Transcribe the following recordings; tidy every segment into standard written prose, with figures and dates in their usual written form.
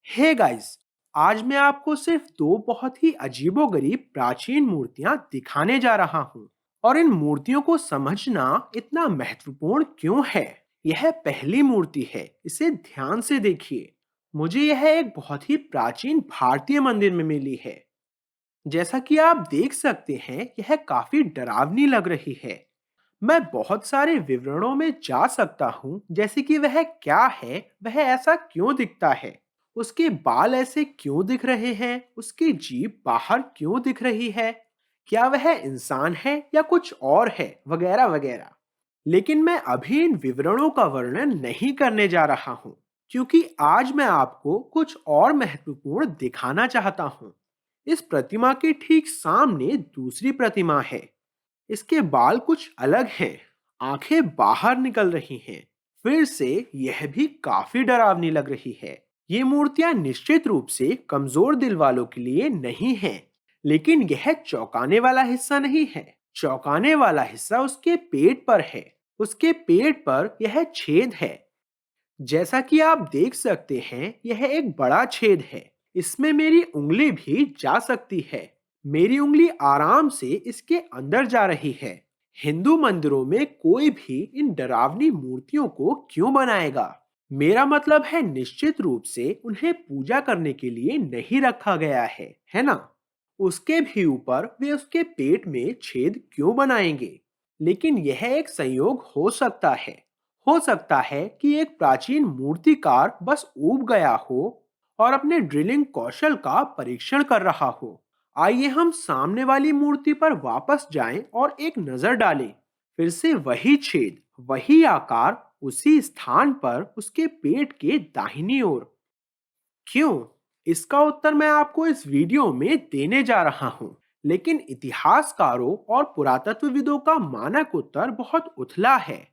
Hey guys, आज मैं आपको सिर्फ दो बहुत ही अजीबोगरीब प्राचीन मूर्तियां दिखाने जा रहा हूं। और इन मूर्तियों को समझना इतना महत्वपूर्ण क्यों है? यह पहली मूर्ति है, इसे ध्यान से देखिए। मुझे यह एक बहुत ही प्राचीन भारतीय मंदिर में मिली है। जैसा कि आप देख सकते हैं, यह काफी डरावनी लग रही है। मैं बहुत सारे विवरणों में जा सकता हूँ, जैसे कि वह क्या है, वह ऐसा क्यों दिखता है, उसके बाल ऐसे क्यों दिख रहे हैं, उसकी जीभ बाहर क्यों दिख रही है, क्या वह इंसान है या कुछ और है, वगैरह वगैरह। लेकिन मैं अभी इन विवरणों का वर्णन नहीं करने जा रहा हूँ, क्योंकि आज मैं आपको कुछ और महत्वपूर्ण दिखाना चाहता हूँ। इस प्रतिमा के ठीक सामने दूसरी प्रतिमा है। इसके बाल कुछ अलग हैं, आंखें बाहर निकल रही हैं। फिर से यह भी काफी डरावनी लग रही है। ये मूर्तियां निश्चित रूप से कमजोर दिल वालों के लिए नहीं हैं, लेकिन यह चौंकाने वाला हिस्सा नहीं है। चौंकाने वाला हिस्सा उसके पेट पर है। उसके पेट पर यह छेद है। जैसा कि आप देख सकते हैं, यह एक बड़ा छेद है। इसमें मेरी उंगली भी जा सकती है। मेरी उंगली आराम से इसके अंदर जा रही है। हिंदू मंदिरों में कोई भी इन डरावनी मूर्तियों को क्यों बनाएगा? मेरा मतलब है, निश्चित रूप से उन्हें पूजा करने के लिए नहीं रखा गया है ना? उसके भी ऊपर वे उसके पेट में छेद क्यों बनाएंगे? लेकिन यह एक संयोग हो सकता है। हो सकता है कि एक प्राचीन मूर्तिकार बस ऊब गया हो और अपने ड्रिलिंग कौशल का परीक्षण कर रहा हो। आइए हम सामने वाली मूर्ति पर वापस जाएं और एक नजर डालें। फिर से वही छेद, वही आकार, उसी स्थान पर उसके पेट के दाहिनी ओर। क्यों? इसका उत्तर मैं आपको इस वीडियो में देने जा रहा हूँ। लेकिन इतिहासकारों और पुरातत्वविदों का मानक उत्तर बहुत उथला है।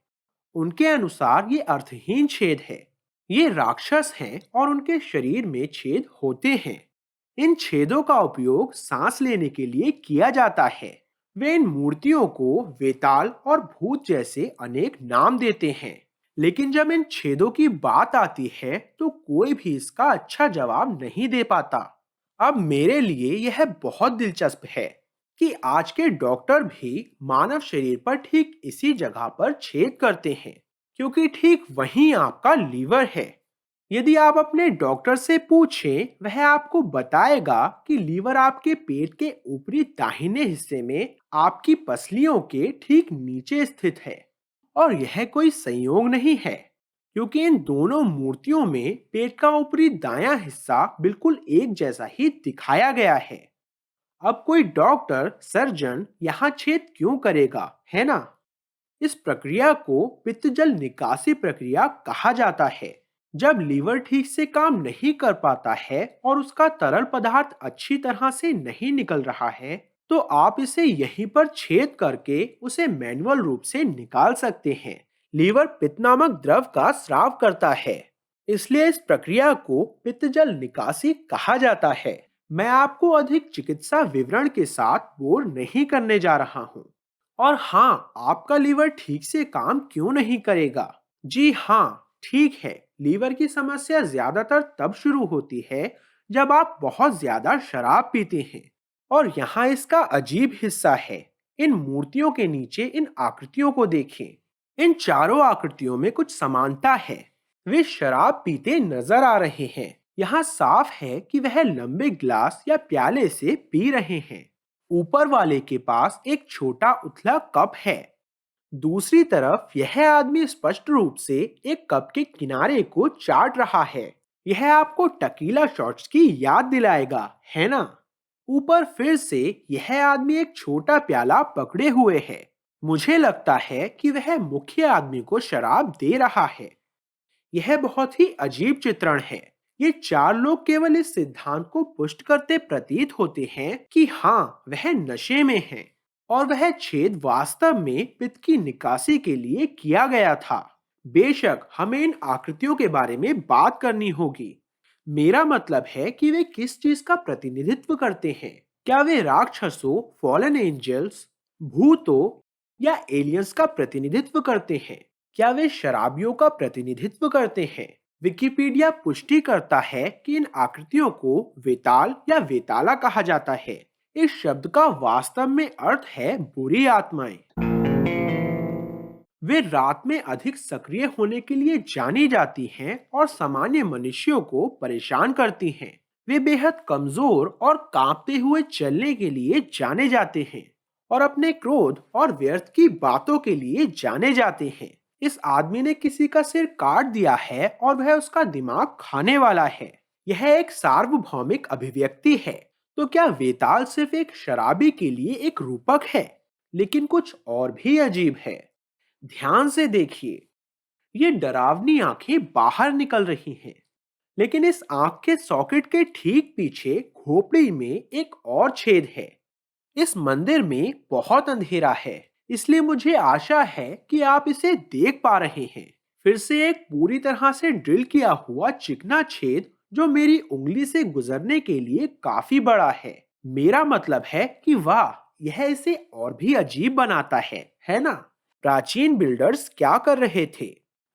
उनके अनुसार ये अर्थहीन छेद है। ये राक्षस हैं और उनके शरीर में छेद होते हैं। इन छेदों का उपयोग सांस लेने के लिए किया जाता है। वे इन मूर्तियों को वेताल और भूत जैसे अनेक नाम देते हैं। लेकिन जब इन छेदों की बात आती है, तो कोई भी इसका अच्छा जवाब नहीं दे पाता। अब मेरे लिए यह बहुत दिलचस्प है कि आज के डॉक्टर भी मानव शरीर पर ठीक इसी जगह पर छेद करते हैं, क्योंकि ठीक वहीं आपका लीवर है। यदि आप अपने डॉक्टर से पूछें, वह आपको बताएगा कि लीवर आपके पेट के ऊपरी दाहिने हिस्से में आपकी पसलियों के ठीक नीचे स्थित है। और यह कोई संयोग नहीं है, क्योंकि इन दोनों मूर्तियों में पेट का ऊपरी दायां हिस्सा बिल्कुल एक जैसा ही दिखाया गया है। अब कोई डॉक्टर, सर्जन यहाँ छेद क्यों करेगा, है ना? इस प्रक्रिया को पित्तजल निकासी प्रक्रिया कहा जाता है। जब लीवर ठीक से काम नहीं कर पाता है और उसका तरल पदार्थ अच्छी तरह से नहीं निकल रहा है, तो आप इसे यहीं पर छेद करके उसे मैन्युअल रूप से निकाल सकते हैं। लीवर पित्त नामक द्रव का स्राव करता है, इसलिए इस प्रक्रिया को पित्तजल निकासी कहा जाता है। मैं आपको अधिक चिकित्सा विवरण के साथ बोर नहीं करने जा रहा हूँ। और हाँ, आपका लीवर ठीक से काम क्यों नहीं करेगा? जी हाँ, ठीक है। लीवर की समस्या ज्यादातर तब शुरू होती है जब आप बहुत ज्यादा शराब पीते हैं। और यहाँ इसका अजीब हिस्सा है। इन मूर्तियों के नीचे इन आकृतियों को देखें। इन चारों आकृतियों में कुछ समानता है। वे शराब पीते नजर आ रहे हैं। यहाँ साफ है कि वह लंबे गिलास या प्याले से पी रहे हैं। ऊपर वाले के पास एक छोटा उथला कप है। दूसरी तरफ यह आदमी स्पष्ट रूप से एक कप के किनारे को चाट रहा है। यह आपको टकीला शॉट्स की याद दिलाएगा, है ना? ऊपर फिर से यह आदमी एक छोटा प्याला पकड़े हुए है। मुझे लगता है कि वह मुख्य आदमी को शराब दे रहा है। यह बहुत ही अजीब चित्रण है। ये चार लोग केवल इस सिद्धांत को पुष्ट करते प्रतीत होते हैं कि हाँ, वह नशे में है और वह छेद वास्तव में पित्त की निकासी के लिए किया गया था। बेशक हमें इन आकृतियों के बारे में बात करनी होगी। मेरा मतलब है कि वे किस चीज का प्रतिनिधित्व करते हैं। क्या वे राक्षसों, फॉलन एंजल्स, भूतों या एलियंस का प्रतिनिधित्व करते हैं? क्या वे शराबियों का प्रतिनिधित्व करते हैं? विकिपीडिया पुष्टि करता है कि इन आकृतियों को वेताल या वेताला कहा जाता है। इस शब्द का वास्तव में अर्थ है बुरी आत्माएं। वे रात में अधिक सक्रिय होने के लिए जानी जाती हैं और सामान्य मनुष्यों को परेशान करती हैं। वे बेहद कमजोर और कांपते हुए चलने के लिए जाने जाते हैं और अपने क्रोध और व्यर्थ की बातों के लिए जाने जाते हैं। इस आदमी ने किसी का सिर काट दिया है और वह उसका दिमाग खाने वाला है। यह एक सार्वभौमिक अभिव्यक्ति है। तो क्या वेताल सिर्फ एक शराबी के लिए एक रूपक है? लेकिन कुछ और भी अजीब है। ध्यान से देखिए, ये डरावनी आंखें बाहर निकल रही हैं, लेकिन इस आंख के सॉकेट के ठीक पीछे खोपड़ी में एक और छेद है। इस मंदिर में बहुत अंधेरा है, इसलिए मुझे आशा है कि आप इसे देख पा रहे हैं। फिर से एक पूरी तरह से ड्रिल किया हुआ चिकना छेद जो मेरी उंगली से गुजरने के लिए काफी बड़ा है। मेरा मतलब है कि वाह, यह इसे और भी अजीब बनाता है ना? प्राचीन बिल्डर्स क्या कर रहे थे?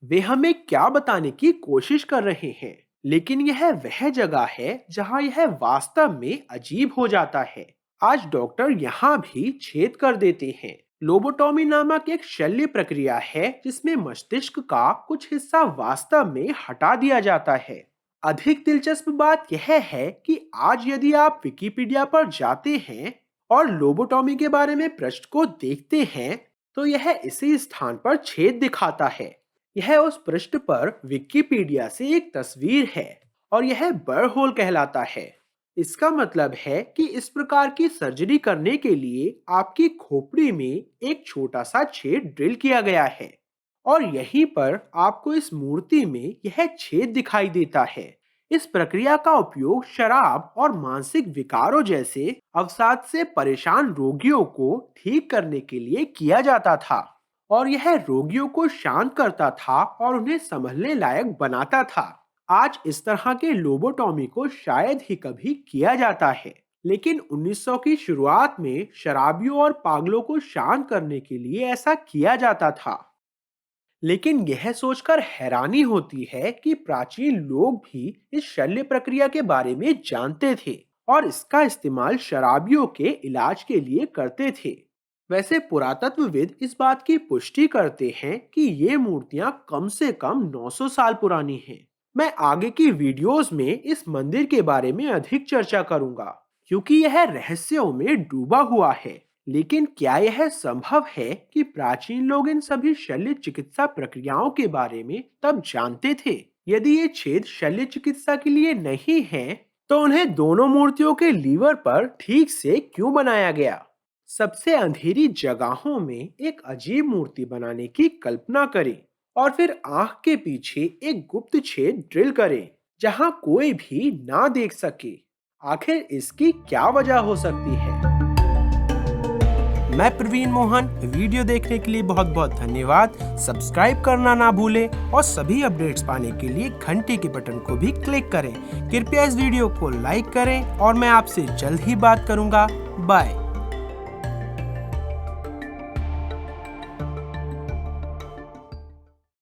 वे हमें क्या बताने की कोशिश कर रहे हैं? लेकिन यह वह जगह है जहां यह वास्तव में अजीब हो जाता है। आज डॉक्टर यहाँ भी छेद कर देते हैं। लोबोटॉमी नामक एक शल्य प्रक्रिया है जिसमें मस्तिष्क का कुछ हिस्सा वास्तव में हटा दिया जाता है। अधिक दिलचस्प बात यह है कि आज यदि आप विकिपीडिया पर जाते हैं और लोबोटॉमी के बारे में पृष्ठ को देखते हैं तो यह इसी स्थान पर छेद दिखाता है। यह उस पृष्ठ पर विकिपीडिया से एक तस्वीर है और यह बर्ड होल कहलाता है। इसका मतलब है कि इस प्रकार की सर्जरी करने के लिए आपकी खोपड़ी में एक छोटा सा छेद ड्रिल किया गया है और यहीं पर आपको इस मूर्ति में यह छेद दिखाई देता है। इस प्रक्रिया का उपयोग शराब और मानसिक विकारों जैसे अवसाद से परेशान रोगियों को ठीक करने के लिए किया जाता था और यह रोगियों को शांत करता था और उन्हें संभलने लायक बनाता था। आज इस तरह के लोबोटॉमी को शायद ही कभी किया जाता है, लेकिन 1900 की शुरुआत में शराबियों और पागलों को शांत करने के लिए ऐसा किया जाता था। लेकिन यह सोचकर हैरानी होती है कि प्राचीन लोग भी इस शल्य प्रक्रिया के बारे में जानते थे और इसका इस्तेमाल शराबियों के इलाज के लिए करते थे। वैसे पुरातत्वविद इस बात की पुष्टि करते हैं कि ये मूर्तियां कम से कम 900 साल पुरानी हैं। मैं आगे की वीडियोस में इस मंदिर के बारे में अधिक चर्चा करूंगा, क्योंकि यह रहस्यों में डूबा हुआ है। लेकिन क्या यह संभव है कि प्राचीन लोग इन सभी शल्य चिकित्सा प्रक्रियाओं के बारे में तब जानते थे? यदि ये छेद शल्य चिकित्सा के लिए नहीं है, तो उन्हें दोनों मूर्तियों के लीवर पर ठीक से क्यों बनाया गया? सबसे अंधेरी जगहों में एक अजीब मूर्ति बनाने की कल्पना करें और फिर आंख के पीछे एक गुप्त छेद ड्रिल करें जहां कोई भी ना देख सके। आखिर इसकी क्या वजह हो सकती है? मैं प्रवीण मोहन, वीडियो देखने के लिए बहुत बहुत धन्यवाद। सब्सक्राइब करना ना भूलें और सभी अपडेट्स पाने के लिए घंटे के बटन को भी क्लिक करें। कृपया इस वीडियो को लाइक करें और मैं आपसे जल्द ही बात करूंगा। बाय।